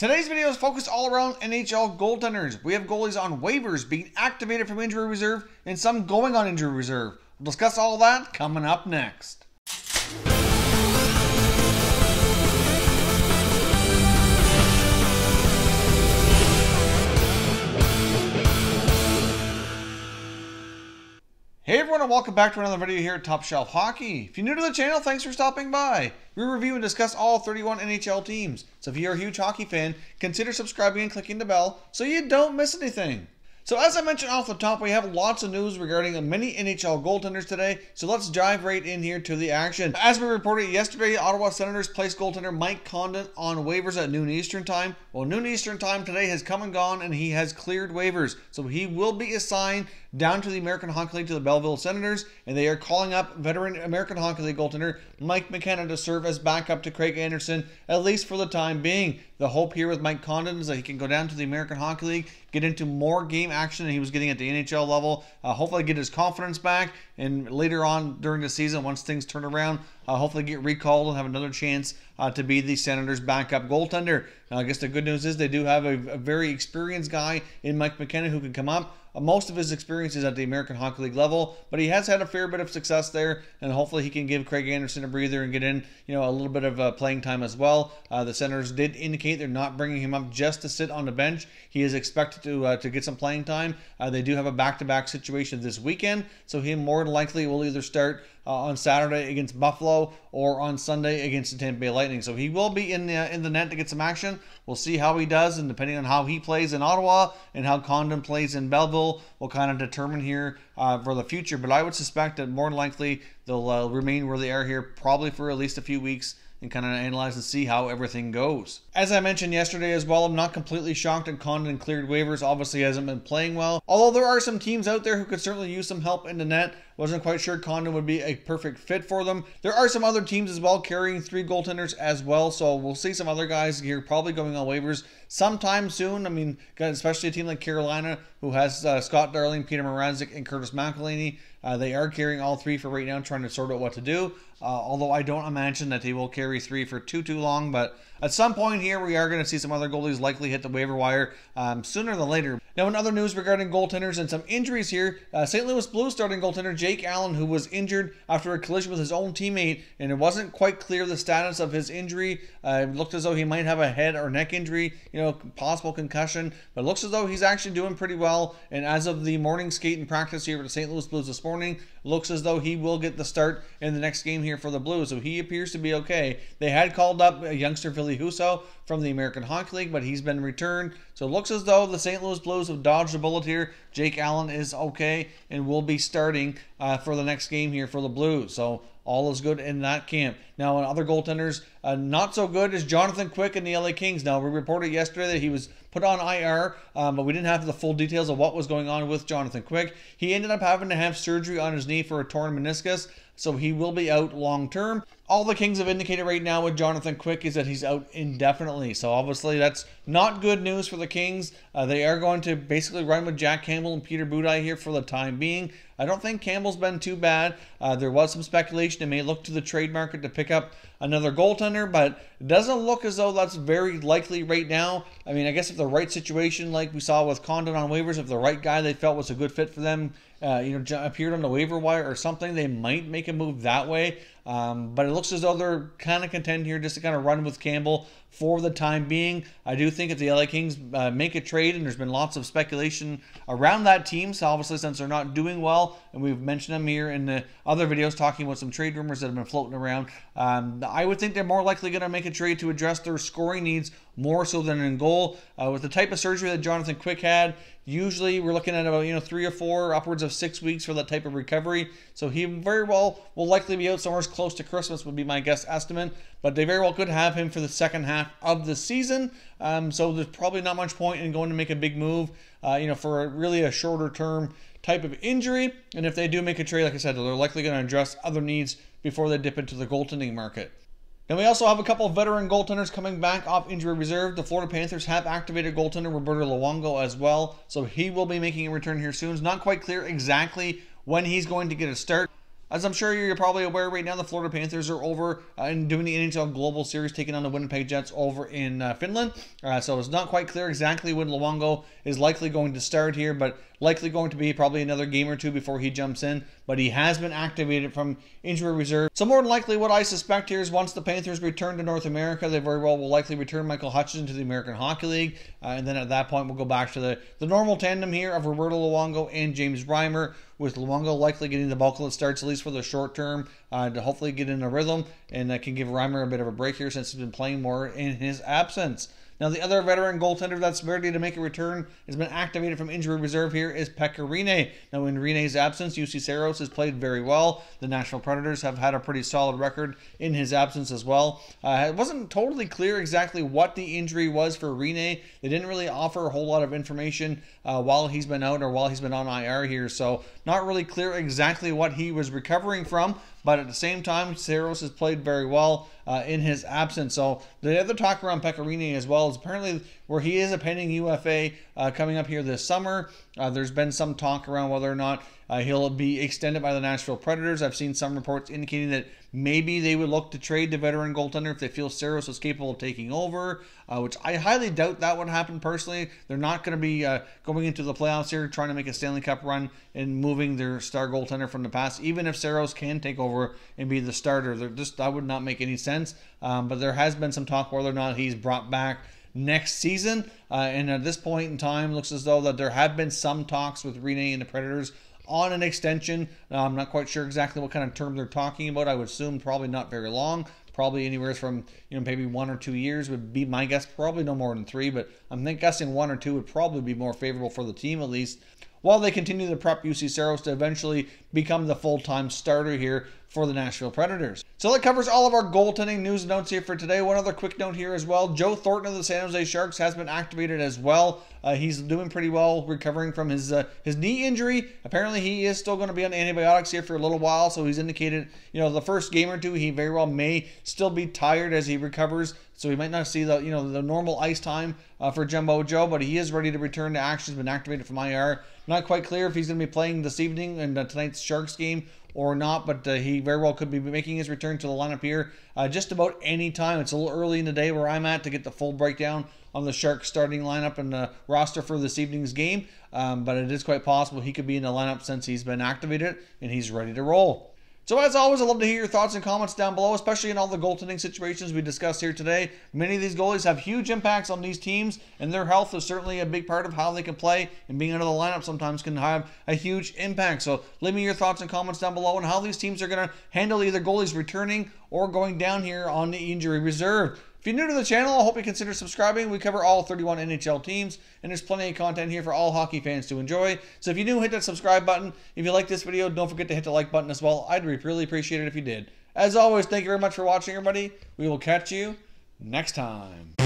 Today's video is focused all around NHL goaltenders. We have goalies on waivers being activated from injury reserve and some going on injury reserve. We'll discuss all that coming up next. Hey everyone, and welcome back to another video here at Top Shelf Hockey. If you're new to the channel, thanks for stopping by. We review and discuss all 31 NHL teams. So if you're a huge hockey fan, consider subscribing and clicking the bell so you don't miss anything. So as I mentioned off the top, we have lots of news regarding many NHL goaltenders today, so let's dive right in here to the action. As we reported yesterday, Ottawa Senators placed goaltender Mike Condon on waivers at noon Eastern time. Well, noon Eastern time today has come and gone, and he has cleared waivers, so he will be assigned down to the American Hockey League to the Belleville Senators, and they are calling up veteran American Hockey League goaltender Mike McKenna to serve as backup to Craig Anderson, at least for the time being. The hope here with Mike Condon is that he can go down to the American Hockey League, get into more game action than he was getting at the NHL level, hopefully get his confidence back, and later on during the season, once things turn around, hopefully get recalled and have another chance to be the Senators' backup goaltender. Now, I guess the good news is they do have a very experienced guy in Mike McKenna who can come up. Most of his experience is at the American Hockey League level, but he has had a fair bit of success there, and hopefully he can give Craig Anderson a breather and get in, a little bit of playing time as well. The Senators did indicate they're not bringing him up just to sit on the bench. He is expected to get some playing time. They do have a back-to-back situation this weekend, so he more than likely will either start on Saturday against Buffalo or on Sunday against the Tampa Bay Lightning. So he will be in the net to get some action. We'll see how he does, and depending on how he plays in Ottawa and how Condon plays in Belleville, will kind of determine here for the future. But I would suspect that more than likely they'll remain where they are here probably for at least a few weeks and kind of analyze and see how everything goes. As I mentioned yesterday as well, I'm not completely shocked that Condon cleared waivers. Obviously hasn't been playing well. Although there are some teams out there who could certainly use some help in the net. Wasn't quite sure Condon would be a perfect fit for them. There are some other teams as well carrying 3 goaltenders as well. So we'll see some other guys here probably going on waivers sometime soon. I mean, especially a team like Carolina who has Scott Darling, Peter Mrazek, and Curtis McElhinney. They are carrying all 3 for right now, trying to sort out what to do. Although I don't imagine that they will carry 3 for too long. But at some point here, we are going to see some other goalies likely hit the waiver wire sooner than later. Now, in other news regarding goaltenders and some injuries here, St. Louis Blues starting goaltender Jake Allen, who was injured after a collision with his own teammate, and it wasn't quite clear the status of his injury. It looked as though he might have a head or neck injury, possible concussion, but it looks as though he's actually doing pretty well. And as of the morning skate and practice here for the St. Louis Blues this morning, it looks as though he will get the start in the next game here for the Blues, so he appears to be okay. They had called up a youngster Ville Husso from the American Hockey League, but he's been returned. So it looks as though the St. Louis Blues have dodged a bullet here. Jake Allen is okay and will be starting for the next game here for the Blues. So all is good in that camp. Now, on other goaltenders, not so good is Jonathan Quick in the LA Kings. Now, we reported yesterday that he was put on IR, but we didn't have the full details of what was going on with Jonathan Quick. He ended up having to have surgery on his knee for a torn meniscus, so he will be out long term. All the Kings have indicated right now with Jonathan Quick is that he's out indefinitely. So obviously that's not good news for the Kings. They are going to basically run with Jack Campbell and Peter Budaj here for the time being. I don't think Campbell's been too bad. There was some speculation they may look to the trade market to pick up another goaltender, but it doesn't look as though that's very likely right now. I mean, I guess if the right situation, like we saw with Condon on waivers, if the right guy they felt was a good fit for them, appeared on the waiver wire or something, they might make a move that way. But it looks as though they're kind of content here just to kind of run with Campbell for the time being. I do think if the LA Kings make a trade, and there's been lots of speculation around that team, so obviously since they're not doing well, and we've mentioned them here in the other videos talking about some trade rumors that have been floating around, I would think they're more likely going to make a trade to address their scoring needs more so than in goal. With the type of surgery that Jonathan Quick had, usually we're looking at about 3 or 4, upwards of 6 weeks for that type of recovery. So he very well will likely be out somewhere close to Christmas would be my guess estimate. But they very well could have him for the second half of the season. So there's probably not much point in going to make a big move, for really a shorter term type of injury. And if they do make a trade, like I said, they're likely going to address other needs before they dip into the goaltending market. Then we also have a couple of veteran goaltenders coming back off injury reserve. The Florida Panthers have activated goaltender Roberto Luongo as well, so he will be making a return here soon. It's not quite clear exactly when he's going to get a start. As I'm sure you're probably aware right now, the Florida Panthers are over and doing the NHL Global Series, taking on the Winnipeg Jets over in Finland. So it's not quite clear exactly when Luongo is likely going to start here, but likely going to be probably another game or two before he jumps in. But he has been activated from injury reserve. So more than likely what I suspect here is once the Panthers return to North America, they very well will likely return Michael Hutchinson to the American Hockey League. And then at that point, we'll go back to the normal tandem here of Roberto Luongo and James Reimer, with Luongo likely getting the bulk of the starts, at least for the short term, to hopefully get in a rhythm, and that can give Reimer a bit of a break here since he's been playing more in his absence. Now, the other veteran goaltender that's ready to make a return has been activated from injury reserve here is Pekka Rinne. Now, in Rinne's absence, Jussi Saros has played very well. The Nashville Predators have had a pretty solid record in his absence as well. It wasn't totally clear exactly what the injury was for Rinne. They didn't really offer a whole lot of information while he's been out or while he's been on IR here, so not really clear exactly what he was recovering from. But at the same time, Saros has played very well in his absence. So the other talk around Pekka Rinne as well is apparently where he is a pending UFA coming up here this summer. There's been some talk around whether or not he'll be extended by the Nashville Predators. I've seen some reports indicating that maybe they would look to trade the veteran goaltender if they feel Saros is capable of taking over, which I highly doubt that would happen personally. They're not going to be going into the playoffs here trying to make a Stanley Cup run and moving their star goaltender from the past. Even if Saros can take over and be the starter, that would not make any sense. But there has been some talk whether or not he's brought back next season. And at this point in time, looks as though that there have been some talks with Rinne and the Predators on an extension. I'm not quite sure exactly what kind of term they're talking about. I would assume probably not very long. Probably anywhere from maybe 1 or 2 years would be my guess. Probably no more than 3, but I'm guessing 1 or 2 would probably be more favorable for the team at least, while they continue to prep Jussi Saros to eventually become the full-time starter here for the Nashville Predators. So that covers all of our goaltending news and notes here for today. One other quick note here as well. Joe Thornton of the San Jose Sharks has been activated as well. He's doing pretty well, recovering from his knee injury. Apparently, he is still going to be on antibiotics here for a little while, so he's indicated, the first game or two, he very well may still be tired as he recovers. So he might not see the normal ice time for Jumbo Joe, but he is ready to return to action. He's been activated from IR. Not quite clear if he's going to be playing this evening in tonight's Sharks game or not, but he very well could be making his return to the lineup here just about any time. It's a little early in the day where I'm at to get the full breakdown on the Sharks starting lineup and the roster for this evening's game, but it is quite possible he could be in the lineup since he's been activated and he's ready to roll. So as always, I'd love to hear your thoughts and comments down below, especially in all the goaltending situations we discussed here today. Many of these goalies have huge impacts on these teams, and their health is certainly a big part of how they can play, and being out of the lineup sometimes can have a huge impact. So leave me your thoughts and comments down below on how these teams are going to handle either goalies returning or going down here on the injury reserve. If you're new to the channel, I hope you consider subscribing. We cover all 31 NHL teams, and there's plenty of content here for all hockey fans to enjoy. So if you're new, hit that subscribe button. If you like this video, don't forget to hit the like button as well. I'd really appreciate it if you did. As always, thank you very much for watching, everybody. We will catch you next time.